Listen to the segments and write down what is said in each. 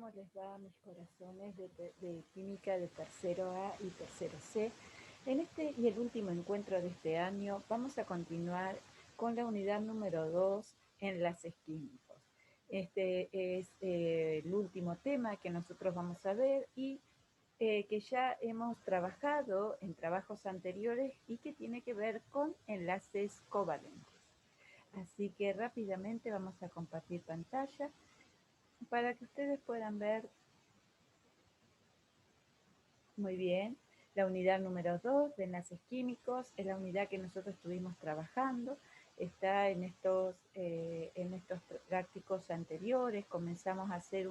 ¿Cómo les va a mis corazones de química de tercero A y tercero C? En este y el último encuentro de este año vamos a continuar con la unidad número 2, enlaces químicos. Este es el último tema que nosotros vamos a ver y que ya hemos trabajado en trabajos anteriores y que tiene que ver con enlaces covalentes. Así que rápidamente vamos a compartir pantalla para que ustedes puedan ver muy bien. La unidad número 2 de enlaces químicos es la unidad que nosotros estuvimos trabajando. Está en estos prácticos anteriores. Comenzamos a hacer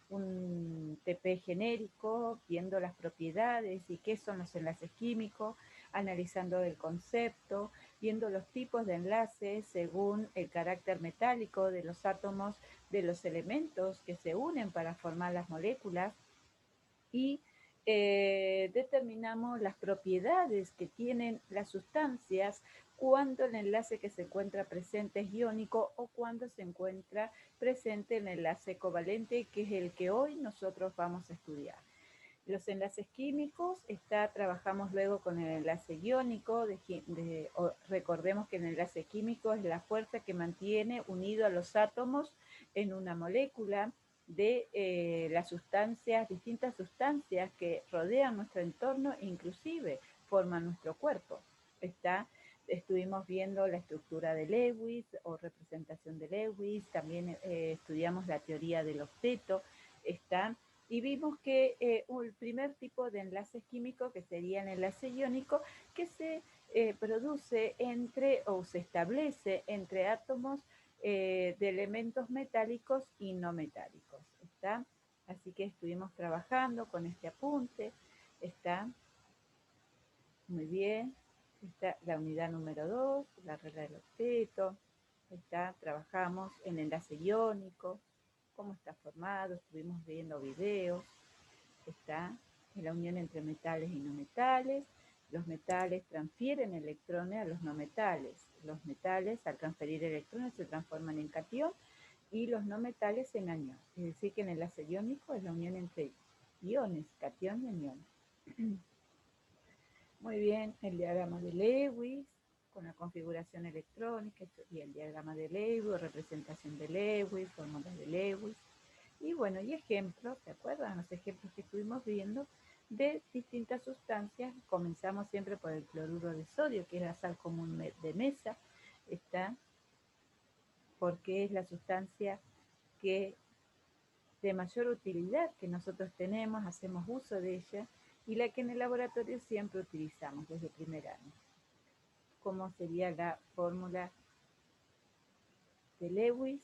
un TP genérico, viendo las propiedades y qué son los enlaces químicos, analizando el concepto, viendo los tipos de enlaces según el carácter metálico de los átomos de los elementos que se unen para formar las moléculas y determinamos las propiedades que tienen las sustancias cuando el enlace que se encuentra presente es iónico o cuando se encuentra presente el enlace covalente, que es el que hoy nosotros vamos a estudiar. Los enlaces químicos, trabajamos luego con el enlace iónico, recordemos que el enlace químico es la fuerza que mantiene unido a los átomos en una molécula de las sustancias, distintas sustancias que rodean nuestro entorno e inclusive forman nuestro cuerpo. Estuvimos viendo la estructura de Lewis o representación de Lewis, también estudiamos la teoría del octeto, y vimos que el primer tipo de enlaces químicos, que sería el enlace iónico, que se produce o se establece entre átomos de elementos metálicos y no metálicos. ¿Está? Así que estuvimos trabajando con este apunte. Está muy bien. Está la unidad número 2, la regla del octeto. Trabajamos en enlace iónico, cómo está formado, estuvimos viendo videos. Está en la unión entre metales y no metales. Los metales transfieren electrones a los no metales. Los metales, al transferir electrones, se transforman en catión y los no metales en anión. Es decir, que en el enlace iónico es la unión entre iones, catión y anión. Muy bien, el diagrama de Lewis con la configuración electrónica y el diagrama de Lewis, representación de Lewis, fórmulas de Lewis. Y bueno, y ejemplos, ¿se acuerdan? Los ejemplos que estuvimos viendo de distintas sustancias. Comenzamos siempre por el cloruro de sodio, que es la sal común de mesa, porque es la sustancia que de mayor utilidad que nosotros tenemos, hacemos uso de ella, y la que en el laboratorio siempre utilizamos desde primer año. ¿Cómo sería la fórmula de Lewis?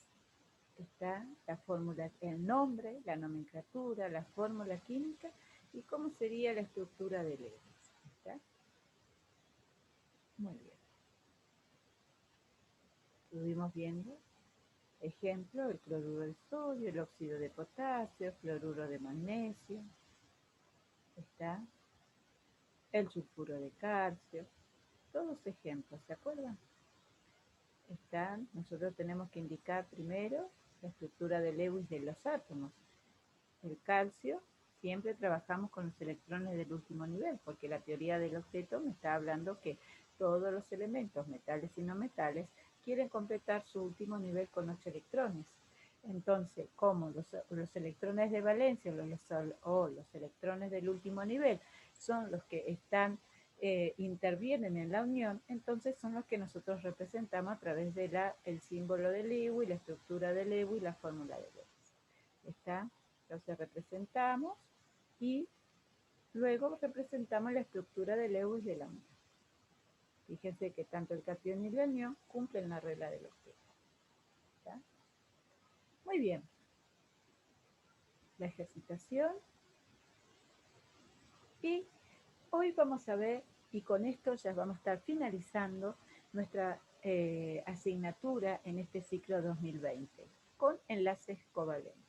Está la fórmula, el nombre, la nomenclatura, la fórmula química y cómo sería la estructura de Lewis. ¿Está? Muy bien. Estuvimos viendo, ejemplo, el cloruro de sodio, el óxido de potasio, fluoruro de magnesio. Está el sulfuro de calcio. Todos ejemplos, ¿se acuerdan? Nosotros tenemos que indicar primero la estructura de Lewis de los átomos. El calcio, siempre trabajamos con los electrones del último nivel, porque la teoría del octeto me está hablando que todos los elementos, metales y no metales, quieren completar su último nivel con 8 electrones. Entonces, como los electrones de valencia o los electrones del último nivel son los que intervienen en la unión, entonces son los que nosotros representamos a través de el símbolo de Lewis, la estructura de Lewis y la fórmula de Lewis. Entonces representamos y luego representamos la estructura de Lewis de la unión. Fíjense que tanto el catión y el anión cumplen la regla del octeto. ¿Está? Muy bien. La ejercitación. Y hoy vamos a ver, y con esto ya vamos a estar finalizando nuestra asignatura en este ciclo 2020, con enlaces covalentes.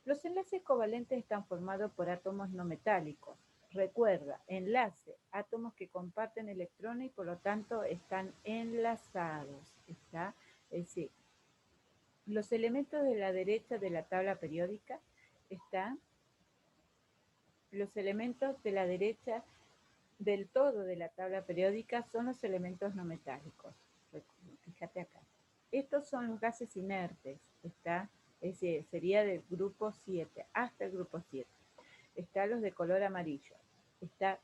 Los enlaces covalentes están formados por átomos no metálicos. Recuerda, enlace, átomos que comparten electrones y por lo tanto están enlazados. Es decir, Los elementos de la derecha de la tabla periódica están los elementos de la derecha del todo de la tabla periódica son los elementos no metálicos. Fíjate acá. Estos son los gases inertes, ¿está? Es decir, sería del grupo 7 hasta el grupo 7. Están los de color amarillo.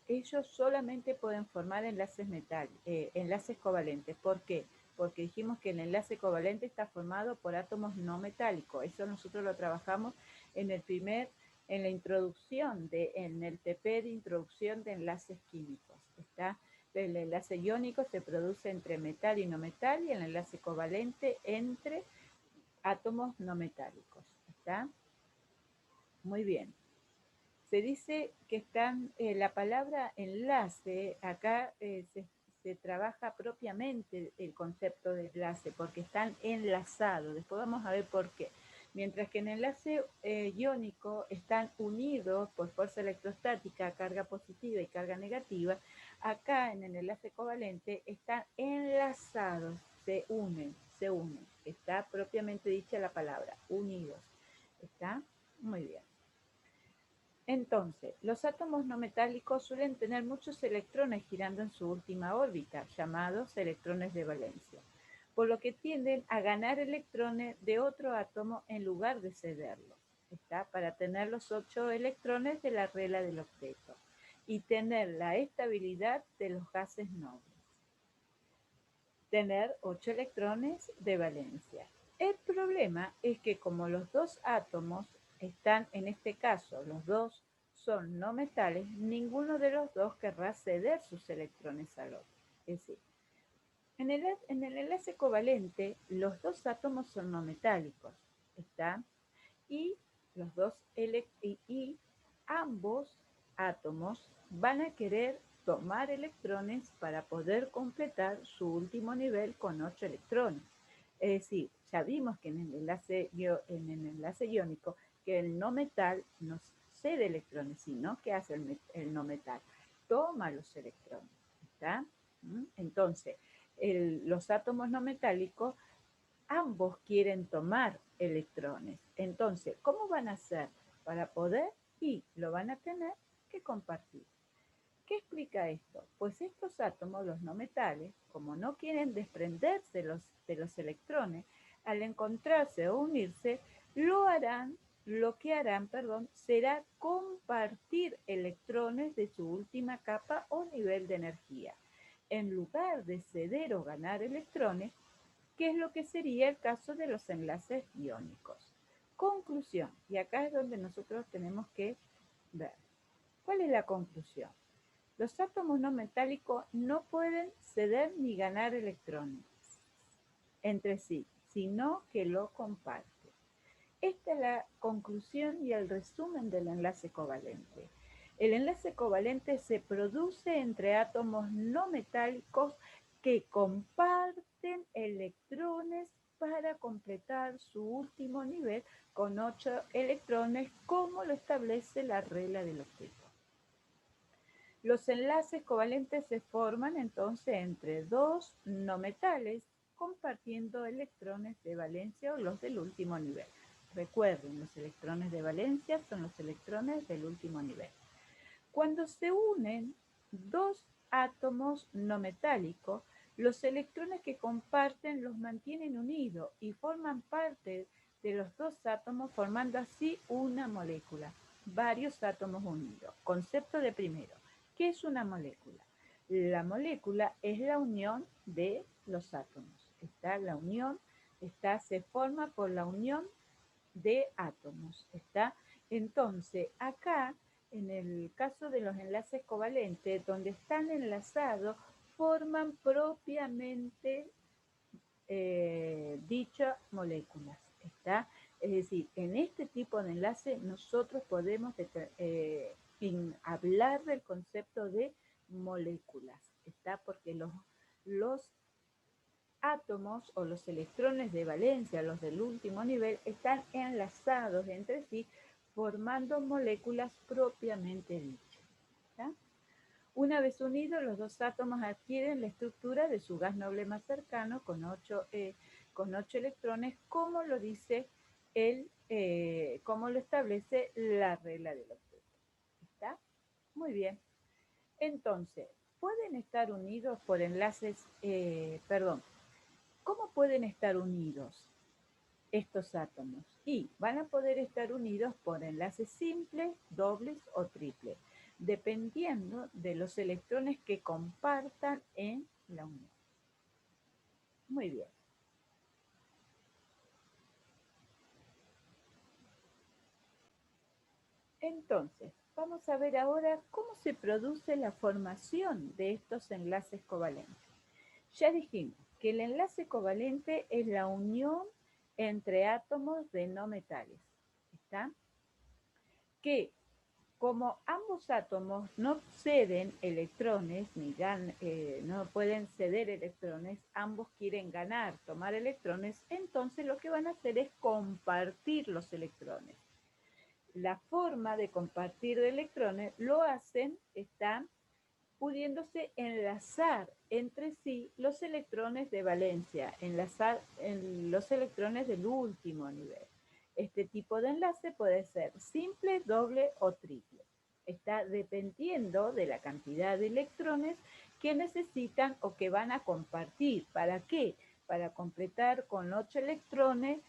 Ellos solamente pueden formar enlaces covalentes. ¿Por qué? Porque dijimos que el enlace covalente está formado por átomos no metálicos. Eso nosotros lo trabajamos en la introducción, en el TP de introducción de enlaces químicos. El enlace iónico se produce entre metal y no metal y el enlace covalente entre átomos no metálicos. ¿Está? Muy bien. Se dice que la palabra enlace, acá se trabaja propiamente el concepto de enlace, porque están enlazados. Después vamos a ver por qué. Mientras que en el enlace iónico están unidos por fuerza electrostática, carga positiva y carga negativa, acá en el enlace covalente están enlazados, se unen. Está propiamente dicha la palabra, unidos. ¿Está? Muy bien. Entonces, los átomos no metálicos suelen tener muchos electrones girando en su última órbita, llamados electrones de valencia, por lo que tienden a ganar electrones de otro átomo en lugar de cederlos, para tener los 8 electrones de la regla del octeto y tener la estabilidad de los gases nobles. Tener 8 electrones de valencia. El problema es que como los dos átomos están, en este caso, los dos son no metales, ninguno de los dos querrá ceder sus electrones al otro. Es decir, en el enlace covalente, los dos átomos son no metálicos, ¿está? Y ambos átomos van a querer tomar electrones para poder completar su último nivel con 8 electrones. Es decir, ya vimos que en el enlace iónico que el no metal no cede electrones, sino que hace el no metal, toma los electrones. ¿Está? Entonces, los átomos no metálicos, ambos quieren tomar electrones. Entonces, ¿cómo van a hacer para poder? Y lo van a tener que compartir. ¿Qué explica esto? Pues estos átomos, los no metales, como no quieren desprenderse de los electrones, al encontrarse o unirse, lo que harán, será compartir electrones de su última capa o nivel de energía, en lugar de ceder o ganar electrones, que es lo que sería el caso de los enlaces iónicos. Conclusión, y acá es donde nosotros tenemos que ver. ¿Cuál es la conclusión? Los átomos no metálicos no pueden ceder ni ganar electrones entre sí, sino que lo comparten. Esta es la conclusión y el resumen del enlace covalente. El enlace covalente se produce entre átomos no metálicos que comparten electrones para completar su último nivel con 8 electrones, como lo establece la regla del octeto. Los enlaces covalentes se forman entonces entre dos no metales compartiendo electrones de valencia o los del último nivel. Recuerden, los electrones de valencia son los electrones del último nivel. Cuando se unen dos átomos no metálicos, los electrones que comparten los mantienen unidos y forman parte de los dos átomos, formando así una molécula, varios átomos unidos. Concepto de primero. ¿Qué es una molécula? La molécula es la unión de los átomos. Se forma por la unión de átomos. Entonces, acá, en el caso de los enlaces covalentes, donde están enlazados, forman propiamente dichas moléculas. Es decir, en este tipo de enlace nosotros podemos hablar del concepto de moléculas, porque los átomos o los electrones de valencia, los del último nivel, están enlazados entre sí, formando moléculas propiamente dichas. ¿Está? Una vez unidos, los dos átomos adquieren la estructura de su gas noble más cercano con 8 con 8 electrones, como lo dice como lo establece la regla del octeto. ¿Está? Muy bien. Entonces, pueden estar unidos por enlaces, ¿cómo pueden estar unidos estos átomos? Y van a poder estar unidos por enlaces simples, dobles o triples, dependiendo de los electrones que compartan en la unión. Muy bien. Entonces, vamos a ver ahora cómo se produce la formación de estos enlaces covalentes. Ya dijimos que el enlace covalente es la unión entre átomos de no metales. ¿Está? Que como ambos átomos no ceden electrones, no pueden ceder electrones, ambos quieren ganar, tomar electrones, entonces lo que van a hacer es compartir los electrones. La forma de compartir de electrones lo hacen, están pudiéndose enlazar entre sí los electrones de valencia, enlazar en los electrones del último nivel. Este tipo de enlace puede ser simple, doble o triple. Está dependiendo de la cantidad de electrones que necesitan o que van a compartir. ¿Para qué? Para completar con 8 electrones,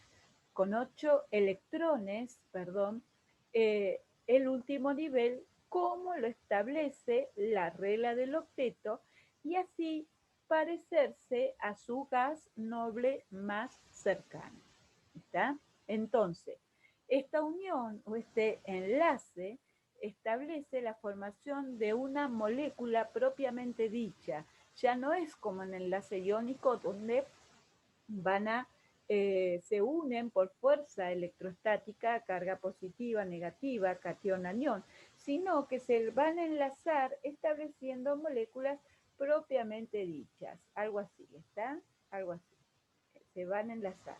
el último nivel, como lo establece la regla del octeto, y así parecerse a su gas noble más cercano. ¿Está? Entonces, esta unión o este enlace establece la formación de una molécula propiamente dicha. Ya no es como en el enlace iónico donde se unen por fuerza electrostática, carga positiva, negativa, catión, anión, sino que se van a enlazar estableciendo moléculas propiamente dichas. Algo así, ¿está? Algo así. Se van a enlazar,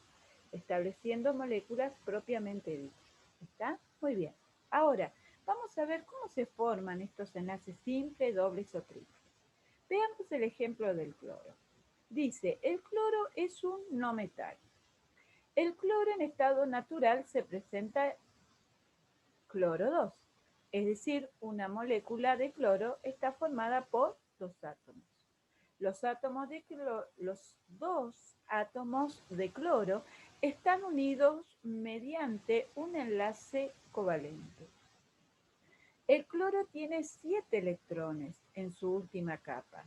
estableciendo moléculas propiamente dichas. ¿Está? Muy bien. Ahora, vamos a ver cómo se forman estos enlaces simples, dobles o triples. Veamos el ejemplo del cloro. Dice, el cloro es un no metal. El cloro en estado natural se presenta cloro 2, es decir, una molécula de cloro está formada por dos átomos. Los dos átomos de cloro están unidos mediante un enlace covalente. El cloro tiene 7 electrones en su última capa.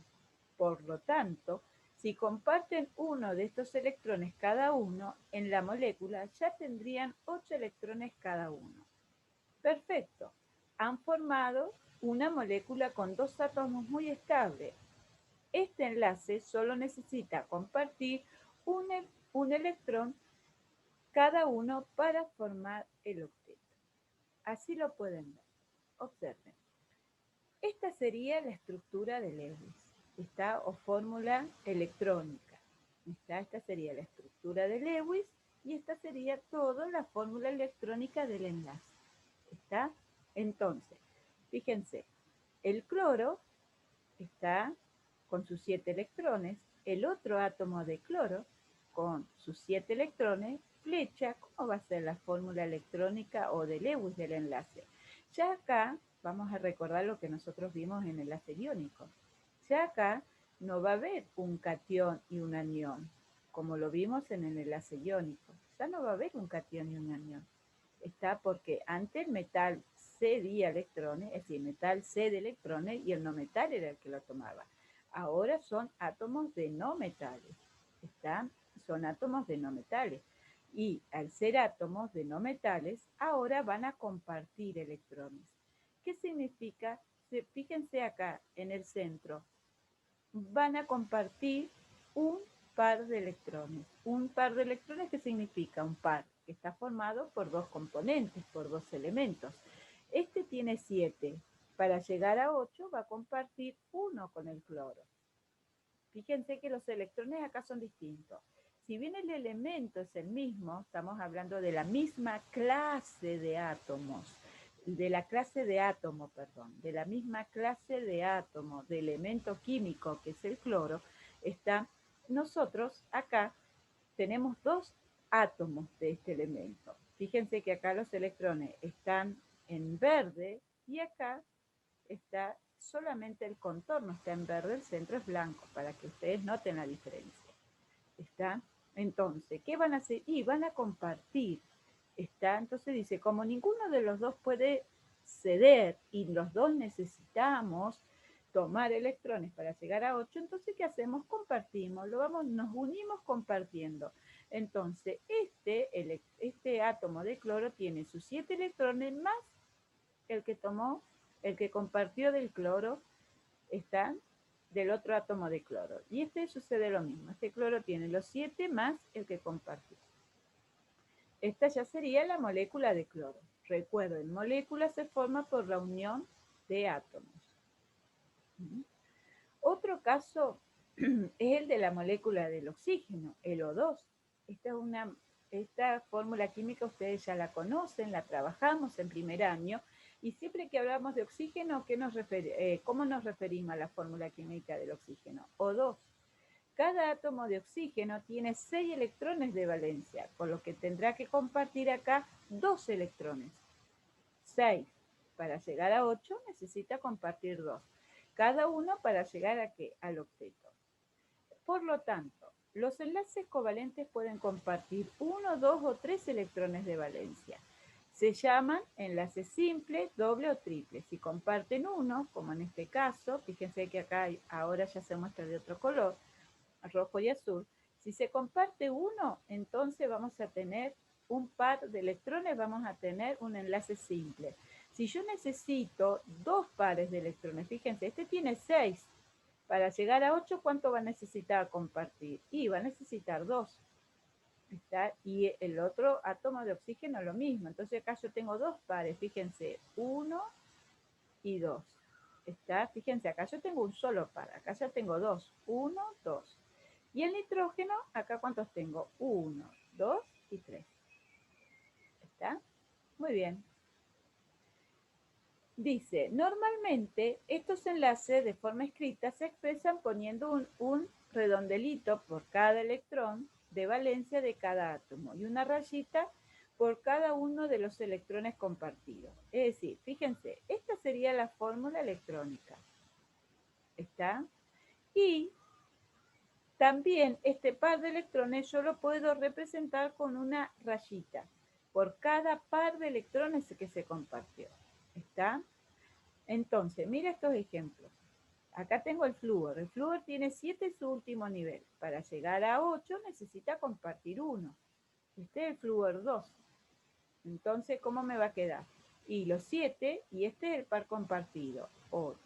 Por lo tanto, si comparten uno de estos electrones cada uno, en la molécula ya tendrían 8 electrones cada uno. Perfecto. Han formado una molécula con dos átomos muy estables. Este enlace solo necesita compartir un electrón cada uno para formar el octeto. Así lo pueden ver. Observen. Esta sería la estructura de Lewis, ¿está? O fórmula electrónica. Esta sería la estructura de Lewis y esta sería toda la fórmula electrónica del enlace. ¿Está? Entonces, fíjense, el cloro está con sus 7 electrones, el otro átomo de cloro con sus 7 electrones, flecha, ¿cómo va a ser la fórmula electrónica o de Lewis del enlace? Ya acá vamos a recordar lo que nosotros vimos en el enlace iónico. Ya acá no va a haber un catión y un anión, como lo vimos en el enlace iónico. Ya no va a haber un catión y un anión. Está porque antes el metal cedía electrones, es decir, el metal cede electrones y el no metal era el que lo tomaba. Ahora son átomos de no metales, ¿está? Son átomos de no metales. Y al ser átomos de no metales, ahora van a compartir electrones. ¿Qué significa? Fíjense acá en el centro, van a compartir un par de electrones. Un par de electrones, ¿qué significa? Un par, que está formado por dos componentes, por dos elementos. Este tiene 7. Para llegar a 8 va a compartir 1 con el cloro. Fíjense que los electrones acá son distintos. Si bien el elemento es el mismo, estamos hablando de la misma clase de átomos, de la misma clase de átomos, de elemento químico que es el cloro, nosotros acá tenemos dos átomos de este elemento. Fíjense que acá los electrones están en verde y acá está solamente el contorno, está en verde, el centro es blanco, para que ustedes noten la diferencia. ¿Está? Entonces, ¿qué van a hacer? Y van a compartir. ¿Está? Entonces dice, como ninguno de los dos puede ceder y los dos necesitamos tomar electrones para llegar a 8, entonces ¿qué hacemos? Compartimos, nos unimos compartiendo. Entonces, este átomo de cloro tiene sus 7 electrones más el que tomó, el que compartió del cloro, está del otro átomo de cloro. Y este sucede lo mismo. Este cloro tiene los 7 más el que compartió. Esta ya sería la molécula de cloro. Recuerden, molécula se forma por la unión de átomos. Otro caso es el de la molécula del oxígeno, el O2. Esta fórmula química ustedes ya la conocen, la trabajamos en primer año, y siempre que hablamos de oxígeno, ¿cómo nos referimos a la fórmula química del oxígeno? O2. Cada átomo de oxígeno tiene 6 electrones de valencia, por lo que tendrá que compartir acá 2 electrones. 6. Para llegar a 8 necesita compartir 2. Cada uno para llegar a ¿qué? Al octeto. Por lo tanto, los enlaces covalentes pueden compartir 1, 2 o 3 electrones de valencia. Se llaman enlaces simples, doble o triple. Si comparten uno, como en este caso, fíjense que acá ahora ya se muestra de otro color, rojo y azul. Si se comparte uno, entonces vamos a tener un par de electrones, vamos a tener un enlace simple. Si yo necesito 2 pares de electrones, fíjense, este tiene 6. Para llegar a 8, ¿cuánto va a necesitar compartir? Y va a necesitar 2. ¿Está? Y el otro átomo de oxígeno lo mismo. Entonces acá yo tengo 2 pares, fíjense, 1 y 2. ¿Está? Fíjense, acá yo tengo un solo par, acá ya tengo 2, 1, 2. Y el nitrógeno, acá ¿cuántos tengo? 1, 2 y 3. ¿Está? Muy bien. Dice, normalmente estos enlaces de forma escrita se expresan poniendo un redondelito por cada electrón de valencia de cada átomo y una rayita por cada uno de los electrones compartidos. Es decir, fíjense, esta sería la fórmula electrónica. ¿Está? Y también este par de electrones yo lo puedo representar con una rayita por cada par de electrones que se compartió. ¿Está? Entonces, mira estos ejemplos. Acá tengo el flúor. El flúor tiene 7 en su último nivel. Para llegar a 8 necesita compartir 1. Este es el flúor 2. Entonces, ¿cómo me va a quedar? Y los 7, y este es el par compartido, 8.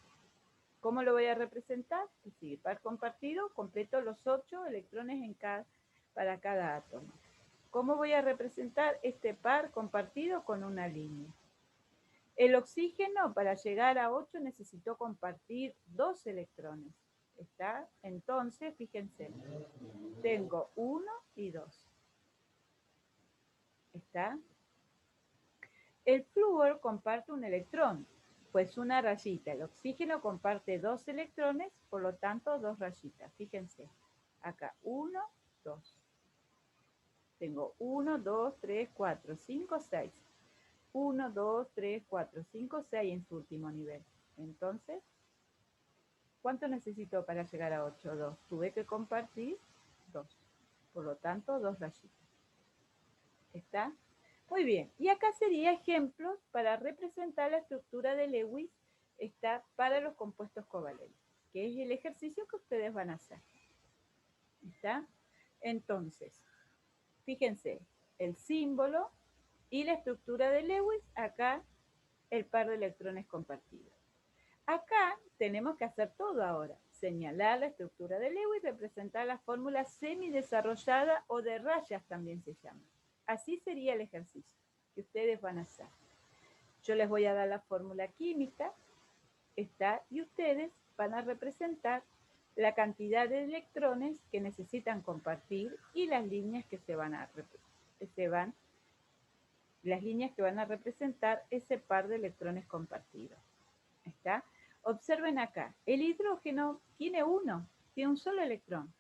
¿Cómo lo voy a representar? Es decir, par compartido, completo los 8 electrones para cada átomo. ¿Cómo voy a representar este par compartido? Con una línea. El oxígeno, para llegar a 8, necesitó compartir 2 electrones. ¿Está? Entonces, fíjense, tengo 1 y 2. ¿Está? El flúor comparte un electrón, pues una rayita. El oxígeno comparte 2 electrones, por lo tanto 2 rayitas. Fíjense, acá 1, 2. Tengo 1, 2, 3, 4, 5, 6. 1, 2, 3, 4, 5, 6 en su último nivel. Entonces, ¿cuánto necesito para llegar a 8? 2. Tuve que compartir 2. Por lo tanto, 2 rayitas. ¿Está? Muy bien. Y acá sería ejemplos para representar la estructura de Lewis, está, para los compuestos covalentes, que es el ejercicio que ustedes van a hacer. ¿Está? Entonces, fíjense, el símbolo y la estructura de Lewis, acá el par de electrones compartidos. Acá tenemos que hacer todo ahora. Señalar la estructura de Lewis, representar la fórmula semidesarrollada o de rayas también se llama. Así sería el ejercicio que ustedes van a hacer. Yo les voy a dar la fórmula química, está, y ustedes van a representar la cantidad de electrones que necesitan compartir y las líneas que van a representar ese par de electrones compartidos. ¿Está? Observen acá, el hidrógeno tiene un solo electrón.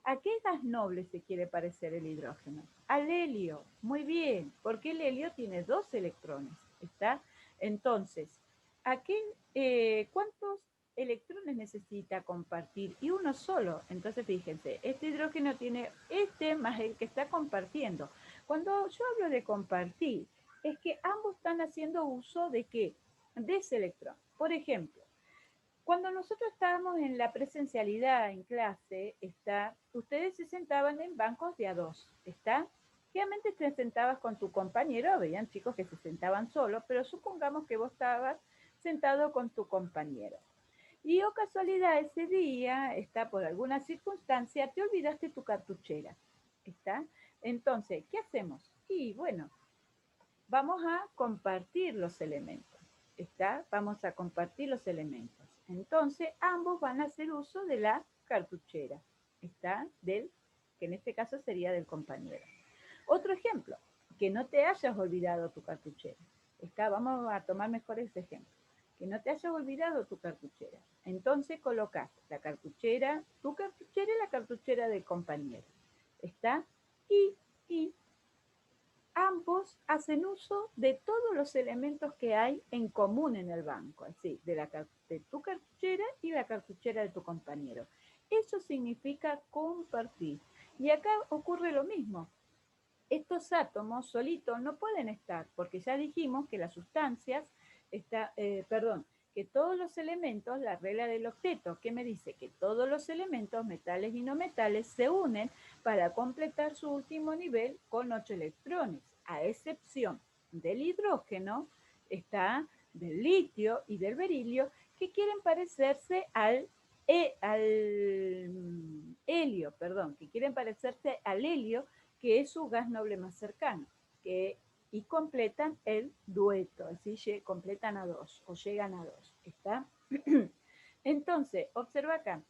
¿A qué gas noble se quiere parecer el hidrógeno? Al helio. Muy bien, porque el helio tiene 2 electrones. ¿Está? Entonces, ¿cuántos electrones necesita compartir? Y uno solo. Entonces, fíjense, este hidrógeno tiene este más el que está compartiendo. Cuando yo hablo de compartir, es que ambos están haciendo uso de ¿qué? De ese electrón. Por ejemplo, cuando nosotros estábamos en la presencialidad en clase, ustedes se sentaban en bancos de a dos, ¿está? Obviamente te sentabas con tu compañero, veían chicos que se sentaban solos, pero supongamos que vos estabas sentado con tu compañero. Y o casualidad ese día, por alguna circunstancia, te olvidaste tu cartuchera, ¿está? Entonces, ¿qué hacemos? Y bueno, vamos a compartir los elementos, ¿está? Vamos a compartir los elementos. Entonces, ambos van a hacer uso de la cartuchera, ¿está? Que en este caso sería del compañero. Otro ejemplo, que no te hayas olvidado tu cartuchera, ¿está? Vamos a tomar mejor ese ejemplo. Que no te hayas olvidado tu cartuchera. Entonces colocas la cartuchera, tu cartuchera y la cartuchera del compañero, ¿está? Y ambos hacen uso de todos los elementos que hay en común en el banco, así, de tu cartuchera y la cartuchera de tu compañero. Eso significa compartir. Y acá ocurre lo mismo. Estos átomos solitos no pueden estar, porque ya dijimos que las sustancias, que todos los elementos, la regla del octeto, que me dice que todos los elementos, metales y no metales, se unen para completar su último nivel con 8 electrones, a excepción del hidrógeno, del litio y del berilio, que quieren parecerse al helio, que es su gas noble más cercano, y completan el dueto, así completan a 2 o llegan a 2, ¿está? Entonces, observa acá,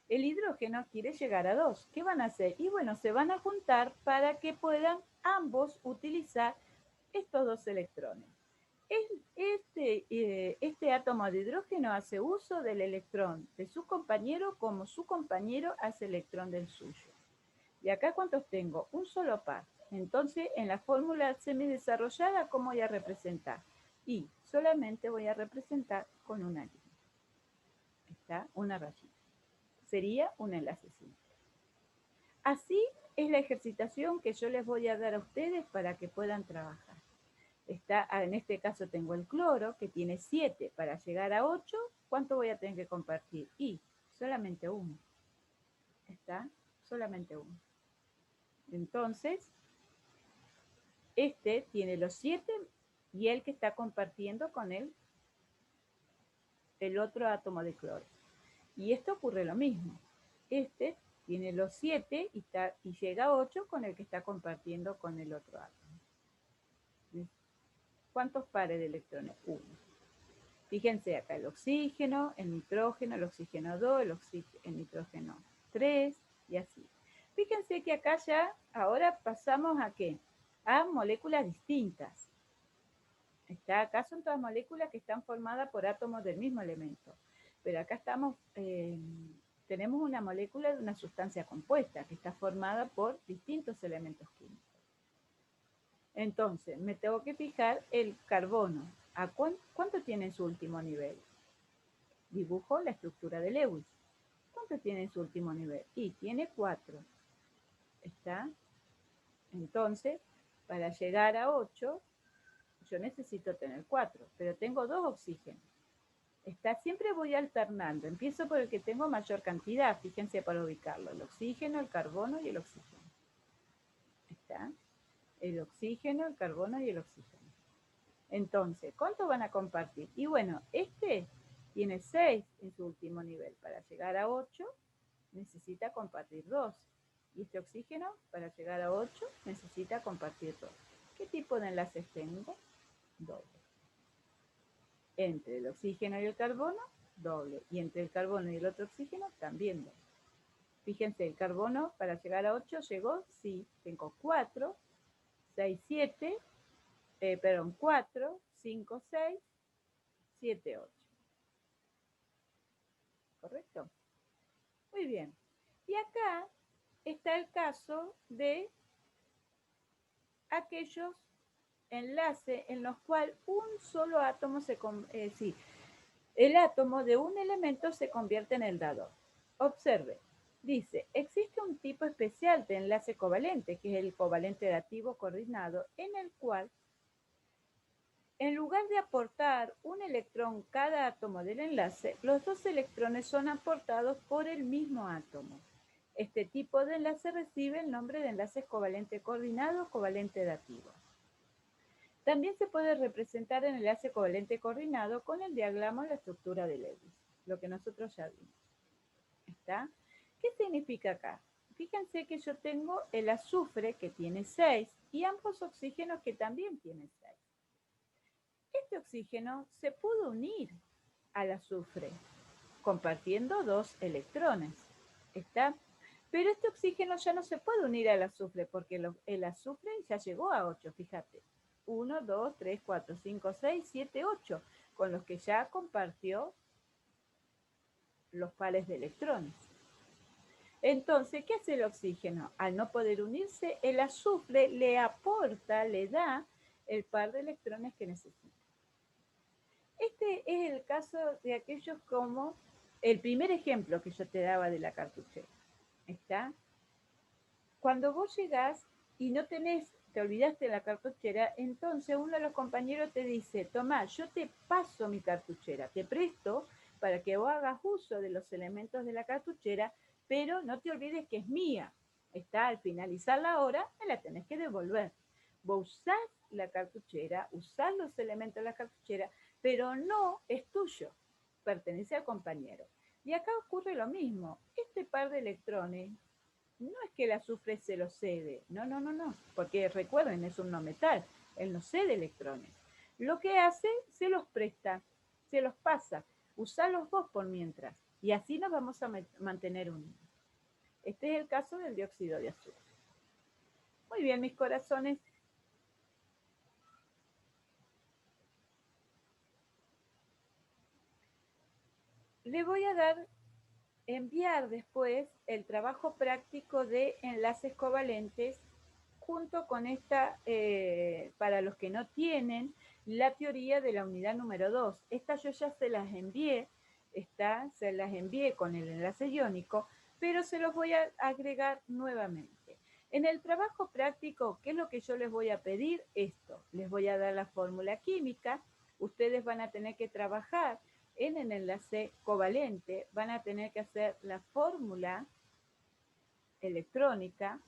el hidrógeno quiere llegar a 2. ¿Qué van a hacer? Y bueno, se van a juntar para que puedan ambos utilizar estos 2 electrones. Este átomo de hidrógeno hace uso del electrón de su compañero como su compañero hace electrón del suyo. ¿Y acá cuántos tengo? Un solo par. Entonces, en la fórmula semidesarrollada, ¿cómo voy a representar? Y solamente voy a representar con una línea. ¿Está? Una rayita. Sería un enlace simple. Así es la ejercitación que yo les voy a dar a ustedes para que puedan trabajar. En este caso tengo el cloro, que tiene 7. Para llegar a 8, ¿cuánto voy a tener que compartir? Y solamente uno. ¿Está? Solamente uno. Entonces, este tiene los 7 y el que está compartiendo con él el otro átomo de cloro. Y esto ocurre lo mismo. Este tiene los 7 y llega a 8 con el que está compartiendo con el otro átomo. ¿Cuántos pares de electrones? 1. Fíjense acá el oxígeno, el nitrógeno, el oxígeno 2, el nitrógeno 3 y así. Fíjense que acá ya, ahora pasamos a ¿qué? A moléculas distintas. Acá son todas moléculas que están formadas por átomos del mismo elemento. Pero acá tenemos una molécula de una sustancia compuesta que está formada por distintos elementos químicos. Entonces, me tengo que fijar el carbono. ¿Cuánto tiene en su último nivel? Dibujo la estructura de Lewis. ¿Cuánto tiene en su último nivel? Y tiene 4. ¿Está? Entonces, para llegar a 8, yo necesito tener 4, pero tengo 2 oxígenos. Siempre voy alternando. Empiezo por el que tengo mayor cantidad, fíjense para ubicarlo. El oxígeno, el carbono y el oxígeno. ¿Está? El oxígeno, el carbono y el oxígeno. Entonces, ¿cuánto van a compartir? Y bueno, este tiene 6 en su último nivel. Para llegar a 8, necesita compartir 2. Y este oxígeno, para llegar a 8, necesita compartir 2. ¿Qué tipo de enlaces tengo? Doble. Entre el oxígeno y el carbono, doble. Y entre el carbono y el otro oxígeno, también doble. Fíjense, el carbono para llegar a 8 llegó, sí, tengo 4, 6, 7, 4, 5, 6, 7, 8. ¿Correcto? Muy bien. Y acá está el caso de aquellos enlaces en los cuales un solo átomo el átomo de un elemento se convierte en el dador. Observe, dice, existe un tipo especial de enlace covalente, que es el covalente dativo coordinado, en el cual, en lugar de aportar un electrón cada átomo del enlace, los dos electrones son aportados por el mismo átomo. Este tipo de enlace recibe el nombre de enlaces covalente coordinado o covalente dativo. También se puede representar el enlace covalente coordinado con el diagrama de la estructura de Lewis, lo que nosotros ya vimos. ¿Está? ¿Qué significa acá? Fíjense que yo tengo el azufre que tiene 6 y ambos oxígenos que también tienen 6. Este oxígeno se pudo unir al azufre compartiendo 2 electrones. ¿Está? Pero este oxígeno ya no se puede unir al azufre porque el azufre ya llegó a 8, fíjate. 1, 2, 3, 4, 5, 6, 7, 8, con los que ya compartió los pares de electrones. Entonces, ¿qué hace el oxígeno? Al no poder unirse, el azufre le aporta, le da el par de electrones que necesita. Este es el caso de aquellos como el primer ejemplo que yo te daba de la cartuchera. ¿Está? Cuando vos llegás y no tenés, te olvidaste de la cartuchera, entonces uno de los compañeros te dice, tomá, yo te paso mi cartuchera, te presto para que vos hagas uso de los elementos de la cartuchera, pero no te olvides que es mía. Está, al finalizar la hora, me la tenés que devolver. Vos usás la cartuchera, usás los elementos de la cartuchera, pero no es tuyo, pertenece al compañero. Y acá ocurre lo mismo. Este par de electrones no es que el azufre se lo cede, no, porque recuerden, es un no metal, él no cede electrones. Lo que hace, se los presta, se los pasa, usalos vos por mientras, y así nos vamos a mantener unidos. Este es el caso del dióxido de azufre. Muy bien, mis corazones. Le voy a enviar después el trabajo práctico de enlaces covalentes junto con esta, para los que no tienen, la teoría de la unidad número 2. Esta yo ya se las envié, se las envié con el enlace iónico, pero se los voy a agregar nuevamente. En el trabajo práctico, ¿qué es lo que yo les voy a pedir? Esto, les voy a dar la fórmula química, ustedes van a tener que trabajar en el enlace covalente, van a tener que hacer la fórmula electrónica,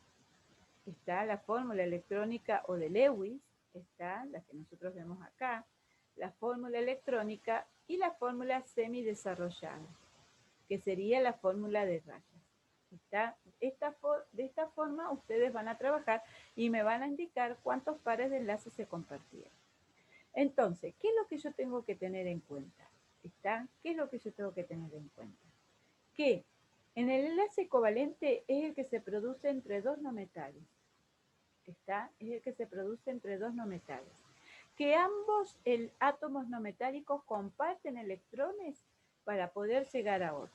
está la fórmula electrónica o de Lewis, está la que nosotros vemos acá, la fórmula electrónica y la fórmula semidesarrollada, que sería la fórmula de rayas. ¿Está? De esta forma ustedes van a trabajar y me van a indicar cuántos pares de enlaces se compartieron. Entonces, ¿qué es lo que yo tengo que tener en cuenta? ¿Está? ¿Qué es lo que yo tengo que tener en cuenta? Que en el enlace covalente es el que se produce entre dos no metales. ¿Está? Es el que se produce entre dos no metales. Que ambos átomos no metálicos comparten electrones para poder llegar a 8.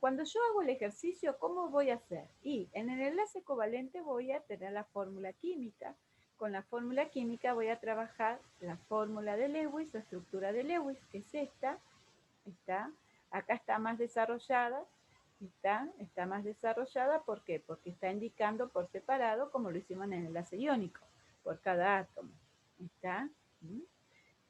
Cuando yo hago el ejercicio, ¿cómo voy a hacer? Y en el enlace covalente voy a tener la fórmula química. Con la fórmula química voy a trabajar la fórmula de Lewis, la estructura de Lewis, que es esta. ¿Está? Acá está más desarrollada. Está más desarrollada, ¿por qué? Porque está indicando por separado, como lo hicimos en el enlace iónico, por cada átomo. ¿Está?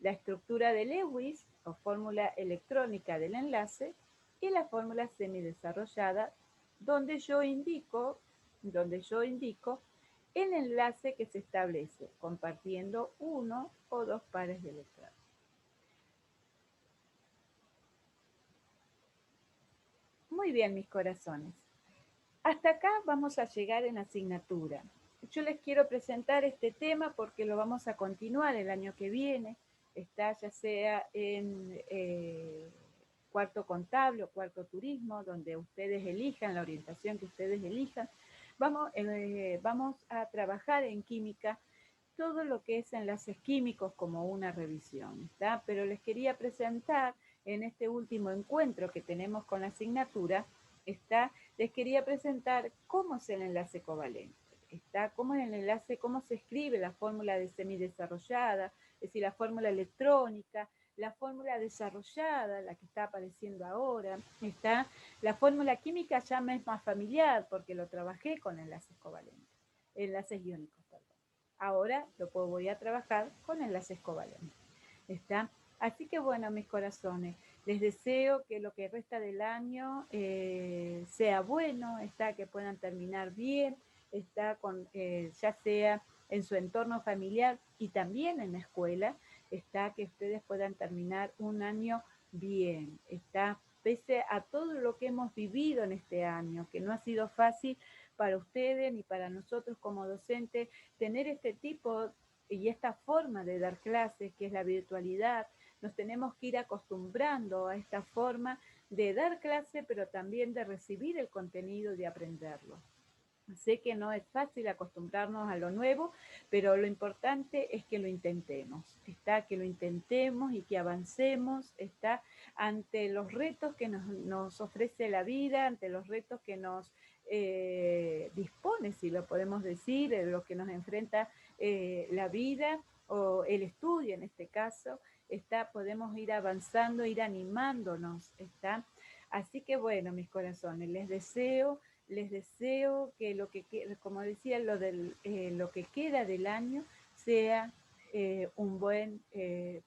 La estructura de Lewis, o fórmula electrónica del enlace, y la fórmula semidesarrollada, donde yo indico el enlace que se establece, compartiendo uno o dos pares de electrones. Muy bien, mis corazones. Hasta acá vamos a llegar en la asignatura. Yo les quiero presentar este tema porque lo vamos a continuar el año que viene. Está ya sea en cuarto contable o cuarto turismo, donde ustedes elijan, la orientación que ustedes elijan. Vamos a trabajar en química todo lo que es enlaces químicos como una revisión, ¿está? Pero les quería presentar en este último encuentro que tenemos con la asignatura está, les quería presentar cómo es el enlace covalente. Está cómo es el enlace, cómo se escribe la fórmula de semidesarrollada, es decir, la fórmula electrónica, la fórmula desarrollada, la que está apareciendo ahora, está la fórmula química ya me es más familiar porque lo trabajé con enlaces covalentes, enlaces iónicos, perdón. Ahora voy a trabajar con enlaces covalentes. ¿Está? Así que bueno, mis corazones, les deseo que lo que resta del año sea bueno, está, que puedan terminar bien, está con, ya sea en su entorno familiar y también en la escuela, está, que ustedes puedan terminar un año bien, está, pese a todo lo que hemos vivido en este año, que no ha sido fácil para ustedes ni para nosotros como docentes, tener este tipo y esta forma de dar clases, que es la virtualidad, nos tenemos que ir acostumbrando a esta forma de dar clase, pero también de recibir el contenido y de aprenderlo. Sé que no es fácil acostumbrarnos a lo nuevo, pero lo importante es que lo intentemos, está, que lo intentemos y que avancemos, está, ante los retos que nos ofrece la vida, ante los retos que nos dispone, si lo podemos decir, lo que nos enfrenta la vida o el estudio en este caso, está, podemos ir avanzando, ir animándonos, está. Así que bueno, mis corazones, les deseo que lo que, como decía, lo que queda del año sea un buen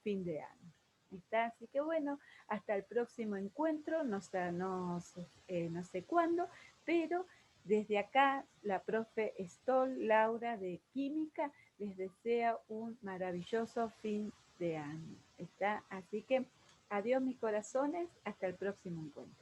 fin de año. ¿Está? Así que bueno, hasta el próximo encuentro, no sé cuándo, pero desde acá la profe Stoll, Laura de Química, les desea un maravilloso fin de año. ¿Está? Así que adiós mis corazones, hasta el próximo encuentro.